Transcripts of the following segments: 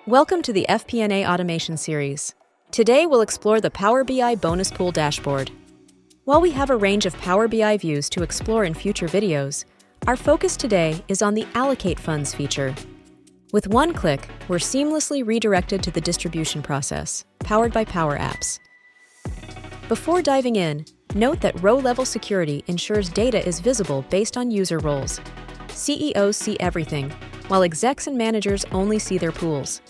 Welcome to the FP&A Automation series. Today we'll explore the Power BI Bonus Pool dashboard. While we have a range of Power BI views to explore in future videos, our focus today is on the Allocate Funds feature. With one click, we're seamlessly redirected to the distribution process, powered by Power Apps. Before diving in, note that row-level security ensures data is visible based on user roles. CEOs see everything, while execs and managers only see their pools.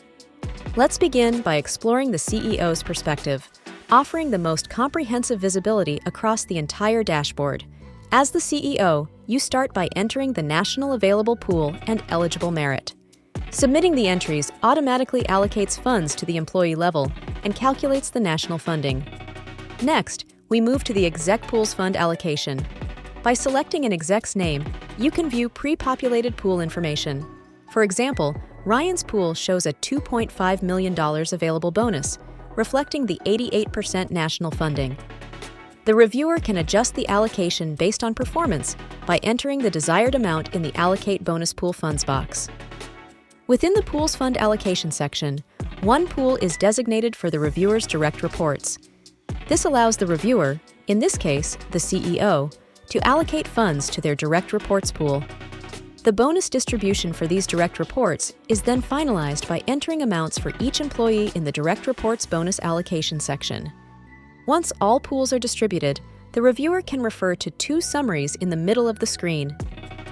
Let's begin by exploring the CEO's perspective, offering the most comprehensive visibility across the entire dashboard. As the CEO, you start by entering the national available pool and eligible merit. Submitting the entries automatically allocates funds to the employee level and calculates the national funding. Next, we move to the exec pool's fund allocation. By selecting an exec's name, you can view pre-populated pool information. For example, Ryan's pool shows a $2.5 million available bonus, reflecting the 88% national funding. The reviewer can adjust the allocation based on performance by entering the desired amount in the Allocate Bonus Pool Funds box. Within the Pool's Fund Allocation section, one pool is designated for the reviewer's direct reports. This allows the reviewer, in this case, the CEO, to allocate funds to their direct reports pool. The bonus distribution for these direct reports is then finalized by entering amounts for each employee in the direct reports bonus allocation section. Once all pools are distributed, the reviewer can refer to two summaries in the middle of the screen.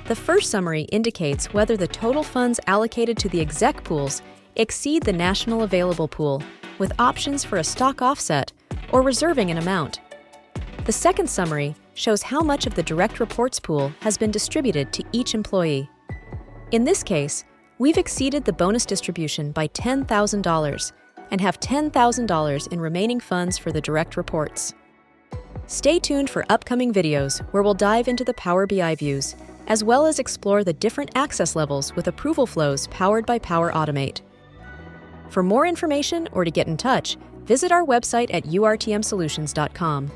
The first summary indicates whether the total funds allocated to the exec pools exceed the national available pool, with options for a stock offset or reserving an amount. The second summary shows how much of the direct reports pool has been distributed to each employee. In this case, we've exceeded the bonus distribution by $10,000 and have $10,000 in remaining funds for the direct reports. Stay tuned for upcoming videos where we'll dive into the Power BI views, as well as explore the different access levels with approval flows powered by Power Automate. For more information or to get in touch, visit our website at urtmsolutions.com.